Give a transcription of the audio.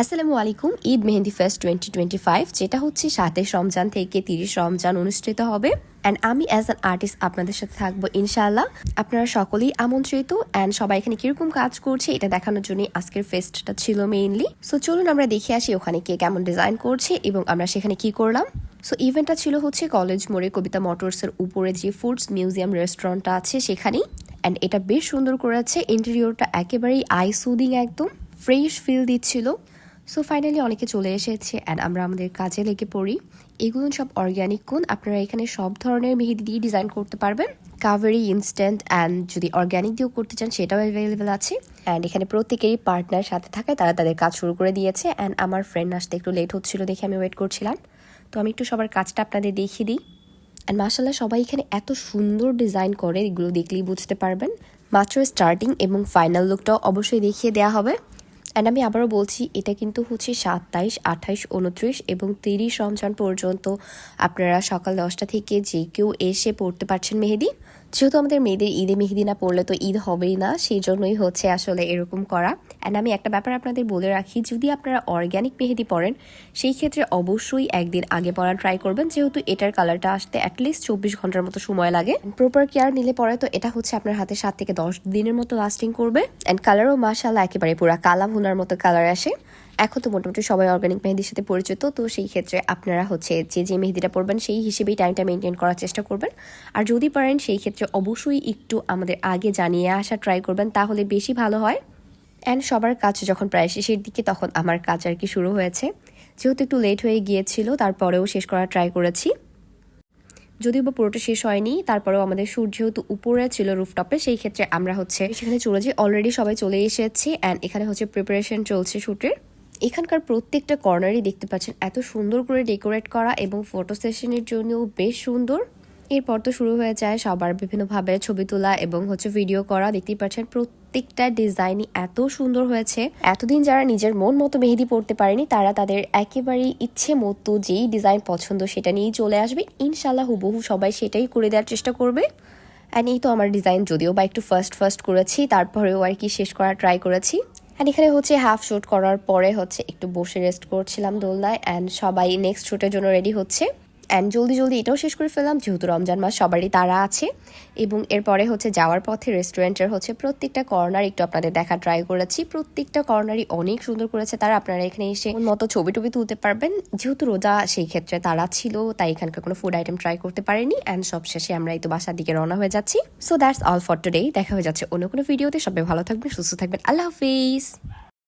আসসালামু আলাইকুম। ঈদ মেহেন্দি ফেস্ট 2025 যেটা হচ্ছে 27 রমজান থেকে 30 রমজান অনুষ্ঠিত হবে। অ্যান্ড আমি অ্যাজ অ্যান আর্টিস্ট আপনাদের সাথে থাকবো ইনশাআল্লাহ। আপনারা সকলেই আমন্ত্রিত। অ্যান্ড সবাই এখানে কিরকম কাজ করছে এটা দেখানোর জন্য আজকের ফেস্টটা ছিল মেইনলি। সো চলুন আমরা দেখে আসি ওখানে কে কেমন ডিজাইন করছে এবং আমরা সেখানে কি করলাম। সো ইভেন্টটা ছিল হচ্ছে কলেজ মোড়ে কবিতা মোটরসের উপরে যে ফুডস মিউজিয়াম রেস্টুরেন্টটা আছে সেখানেই। অ্যান্ড এটা বেশ সুন্দর করেছে, ইন্টেরিয়রটা একেবারেই আই সুদিং, একদম ফ্রেশ ফিল দিচ্ছিল। সো ফাইনালি অনেকে চলে এসেছে অ্যান্ড আমরা আমাদের কাজে লেগে পড়ি। এগুলো সব অর্গ্যানিক কোন, আপনারা এখানে সব ধরনের মেহেদি দিয়ে ডিজাইন করতে পারবেন। কাভারি, ইনস্ট্যান্ট অ্যান্ড যদি অর্গ্যানিক দিয়েও করতে চান সেটাও অ্যাভেলেবেল আছে। অ্যান্ড এখানে প্রত্যেকেরই পার্টনার সাথে থাকায় তারা তাদের কাজ শুরু করে দিয়েছে। অ্যান্ড আমার ফ্রেন্ড আসতে একটু লেট হচ্ছিল দেখে আমি ওয়েট করছিলাম। তো আমি একটু সবার কাজটা আপনাদের দেখিয়ে দিই। অ্যান্ড মাশাআল্লাহ সবাই এখানে এত সুন্দর ডিজাইন করে, এগুলো দেখলেই বুঝতে পারবেন। মাত্র স্টার্টিং এবং ফাইনাল লুকটাও অবশ্যই দেখিয়ে দেওয়া হবে। অ্যান্ড আমি আবারও বলছি, এটা কিন্তু হচ্ছে 27, 28, 29 এবং 30 রমজান পর্যন্ত আপনারা সকাল 10টা থেকে যে কেউ এসে পড়তে পারছেন মেহেদি। যেহেতু আমাদের মেয়েদের ঈদে মেহেদি না পড়লে তো ঈদ হবেই না, সেই জন্যই হচ্ছে আসলে এরকম করা। অ্যান্ড আমি একটা ব্যাপার আপনাদের বলে রাখি, যদি আপনারা অর্গ্যানিক মেহেদি পড়েন সেই ক্ষেত্রে অবশ্যই একদিন আগে পড়া ট্রাই করবেন, যেহেতু এটার কালারটা আসতে অ্যাটলিস্ট 24 ঘন্টার মতো সময় লাগে। প্রপার কেয়ার নিলে পরে তো এটা হচ্ছে আপনার হাতে 7 থেকে 10 দিনের মতো লাস্টিং করবে। অ্যান্ড কালারও মাশাআল্লাহ একেবারে পুরো কালা ভুনার মতো কালার আসে। এখন তো মোটামুটি সবাই অর্গ্যানিক মেহেদির সাথে পরিচিত, তো সেই ক্ষেত্রে আপনারা হচ্ছে যে মেহেদিটা পরবেন সেই হিসেবেই টাইমটা মেনটেন করার চেষ্টা করবেন। আর যদি পারেন সেই ক্ষেত্রে অবশ্যই একটু আমাদের আগে জানিয়ে আসা ট্রাই করবেন, তাহলে বেশি ভালো হয়। অ্যান্ড সবার কাজ যখন প্রায় শেষের দিকে তখন আমার কাজ আর কি শুরু হয়েছে। যেহেতু একটু লেট হয়ে গিয়েছিল তারপরেও শেষ করার ট্রাই করেছি, যদিও বা পুরোটা শেষ হয়নি। তারপরেও আমাদের শ্যুট যেহেতু উপরে ছিল রুফটপে, সেই ক্ষেত্রে আমরা হচ্ছে সেখানে চলে যাই। অলরেডি সবাই চলে এসেছি অ্যান্ড এখানে হচ্ছে প্রিপারেশন চলছে শ্যুটের। এখানকার প্রত্যেকটা কর্নারই দেখতে পাচ্ছেন এত সুন্দর করে ডেকোরেট করা এবং ফটো সেশনের জন্যও বেশ সুন্দর। এরপর তো শুরু হয়ে যায় সবার বিভিন্নভাবে ছবি তোলা এবং হচ্ছে ভিডিও করা। দেখতেই পাচ্ছেন প্রত্যেকটা ডিজাইনই এত সুন্দর হয়েছে। এতদিন যারা নিজের মন মতো মেহেদি পড়তে পারেনি তারা তাদের একেবারেই ইচ্ছে মতো যেই ডিজাইন পছন্দ সেটা নিয়েই চলে আসবে। ইনশাল্লাহ হুবহু সবাই সেটাই করে দেওয়ার চেষ্টা করবে। অ্যান্ড এই তো আমার ডিজাইন, যদিও বা একটু ফার্স্ট করেছি, তারপরেও আর কি শেষ করার ট্রাই করেছি। অ্যান্ড এখানে হচ্ছে হাফ শ্যুট করার পরে হচ্ছে একটু বসে রেস্ট করছিলাম দোলনায়। অ্যান্ড সবাই নেক্সট শ্যুটের জন্য রেডি হচ্ছে। অ্যান্ড জলদি এটাও শেষ করে ফেললাম, যেহেতু রমজান মাস সবারই তারা আছে। এবং এরপরে হচ্ছে যাওয়ার পথে রেস্টুরেন্টের হচ্ছে প্রত্যেকটা কর্নার একটু আপনাদের দেখা ট্রাই করেছি। প্রত্যেকটা কর্নারই অনেক সুন্দর করেছে তারা। আপনারা এখানে এসে মতো ছবি টবি তুলতে পারবেন। যেহেতু রোজা সেই ক্ষেত্রে তারা ছিল, তাই এখানকার কোনো ফুড আইটেম ট্রাই করতে পারেনি। অ্যান্ড সবশেষে আমরা এই তো বাসার দিকে রওনা হয়ে যাচ্ছি। So that's all for today. দেখা হয়ে যাচ্ছে অন্য কোনো ভিডিওতে। সবাই ভালো থাকবেন, সুস্থ থাকবেন। আল্লাহ হাফিজ।